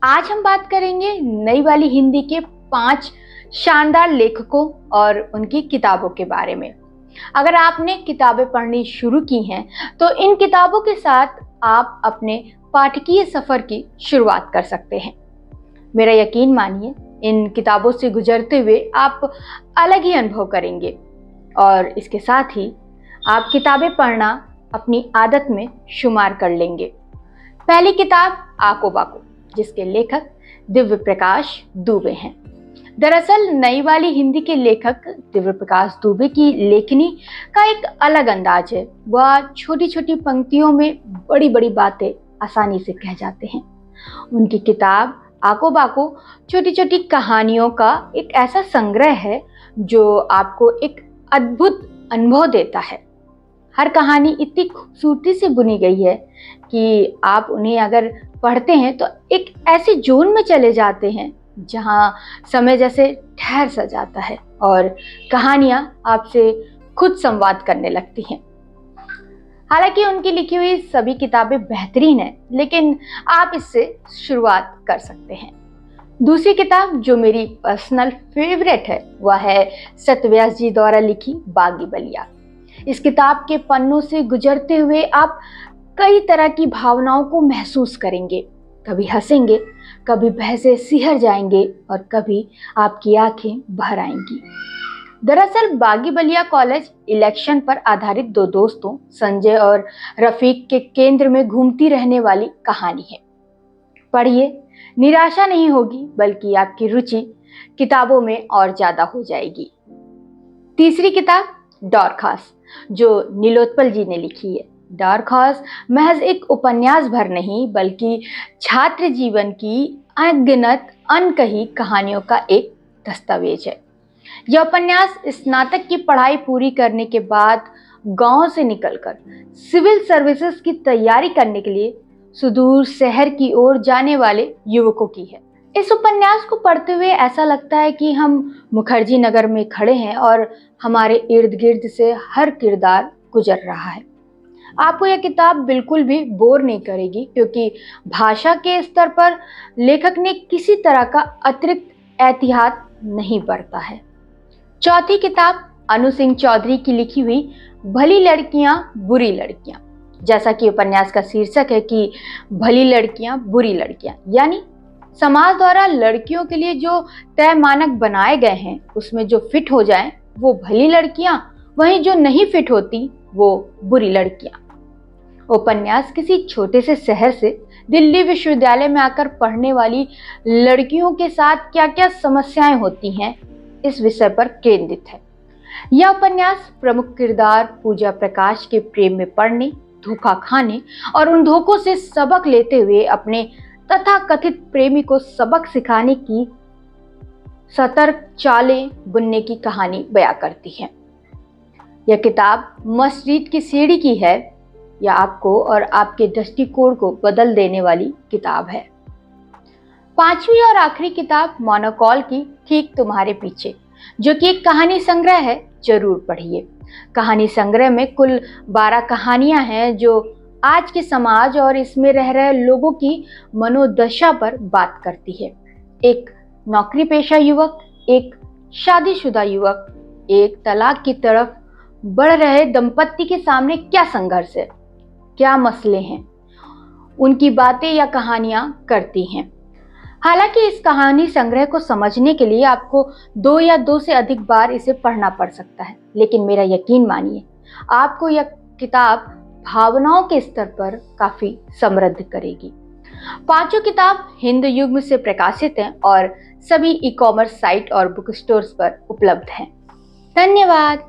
आज हम बात करेंगे नई वाली हिंदी के 5 शानदार लेखकों और उनकी किताबों के बारे में। अगर आपने किताबें पढ़नी शुरू की हैं, तो इन किताबों के साथ आप अपने पाठकीय सफर की शुरुआत कर सकते हैं। मेरा यकीन मानिए, इन किताबों से गुजरते हुए आप अलग ही अनुभव करेंगे और इसके साथ ही आप किताबें पढ़ना अपनी आदत में शुमार कर लेंगे। पहली किताब आको बाको, जिसके लेखक दिव्य प्रकाश दुबे हैं। दरअसल नई वाली हिंदी के लेखक दिव्य प्रकाश दुबे की लेखनी का एक अलग अंदाज है। वह छोटी छोटी पंक्तियों में बड़ी बड़ी बातें आसानी से कह जाते हैं। उनकी किताब आको बाको छोटी छोटी कहानियों का एक ऐसा संग्रह है जो आपको एक अद्भुत अनुभव देता है। हर कहानी इतनी खूबसूरती से बुनी गई है कि आप उन्हें अगर पढ़ते हैं तो एक ऐसे जोन में चले जाते हैं जहां समय जैसे ठहर सा जाता है और कहानियां आपसे खुद संवाद करने लगती हैं। हालांकि उनकी लिखी हुई सभी किताबें बेहतरीन हैं, लेकिन आप इससे शुरुआत कर सकते हैं। दूसरी किताब जो मेरी पर्सनल फेवरेट है वह है सत्यव्यास जी द्वारा लिखी बागी बलिया। इस किताब के पन्नों से गुजरते हुए आप कई तरह की भावनाओं को महसूस करेंगे। कभी हंसेंगे, कभी भय से सिहर जाएंगे और कभी आपकी आंखें भर आएंगी। दरअसल बागी बलिया कॉलेज इलेक्शन पर आधारित दो दोस्तों संजय और रफीक के केंद्र में घूमती रहने वाली कहानी है। पढ़िए, निराशा नहीं होगी, बल्कि आपकी रुचि किताबों में और ज्यादा हो जाएगी। तीसरी किताब डॉर्कास, जो नीलोत्पल जी ने लिखी है। डॉर्कास महज एक उपन्यास भर नहीं, बल्कि छात्र जीवन की अनगिनत अनकही कहानियों का एक दस्तावेज है। यह उपन्यास स्नातक की पढ़ाई पूरी करने के बाद गांव से निकलकर सिविल सर्विसेज की तैयारी करने के लिए सुदूर शहर की ओर जाने वाले युवकों की है। इस उपन्यास को पढ़ते हुए ऐसा लगता है कि हम मुखर्जी नगर में खड़े हैं और हमारे इर्द गिर्द से हर किरदार गुजर रहा है। आपको यह किताब बिल्कुल भी बोर नहीं करेगी, क्योंकि भाषा के स्तर पर लेखक ने किसी तरह का अतिरिक्त एहतियात नहीं बरता है। चौथी किताब अनु सिंह चौधरी की लिखी हुई भली लड़कियां बुरी लड़कियां। जैसा कि उपन्यास का शीर्षक है कि भली लड़कियां बुरी लड़कियां, यानी समाज द्वारा लड़कियों के लिए जो तय मानक बनाए गए हैं उसमें जो फिट हो जाएं वो भली लड़कियां, वहीं जो नहीं फिट होती वो बुरी लड़कियां। उपन्यास किसी छोटे से शहर से दिल्ली विश्वविद्यालय में आकर पढ़ने वाली लड़कियों के साथ क्या क्या समस्याएं होती हैं, इस विषय पर केंद्रित है। यह उपन्यास प्रमुख किरदार पूजा प्रकाश के प्रेम में पड़ने, धोखा खाने और उन धोखों से सबक लेते हुए अपने तथाकथित प्रेमी को सबक सिखाने की सतर्क चालें बुनने की कहानी बयां करती है। यह किताब मस्ट रीड की सीढ़ी की है। यह आपको और आपके दृष्टिकोण को बदल देने वाली किताब है। पांचवी और आखिरी किताब मोनोकॉल की ठीक तुम्हारे पीछे, जो कि एक कहानी संग्रह है, जरूर पढ़िए। कहानी संग्रह में कुल 12 कहानियां हैं जो आज के समाज और इसमें रह रहे लोगों की मनोदशा पर बात करती है। एक नौकरी पेशा युवक, एक शादीशुदा युवक, एक तलाक की तरफ बढ़ रहे दंपत्ति के सामने क्या संघर्ष है, क्या मसले हैं, उनकी बातें या कहानियां करती हैं। हालांकि इस कहानी संग्रह को समझने के लिए आपको 2 या 2 से अधिक बार इसे पढ़ना पड़ सकता है, लेकिन मेरा यकीन मानिए, आपको यह किताब भावनाओं के स्तर पर काफी समृद्ध करेगी। पांचों किताब हिंद युग से प्रकाशित हैं और सभी ई-कॉमर्स साइट और बुक स्टोर्स पर उपलब्ध हैं। धन्यवाद।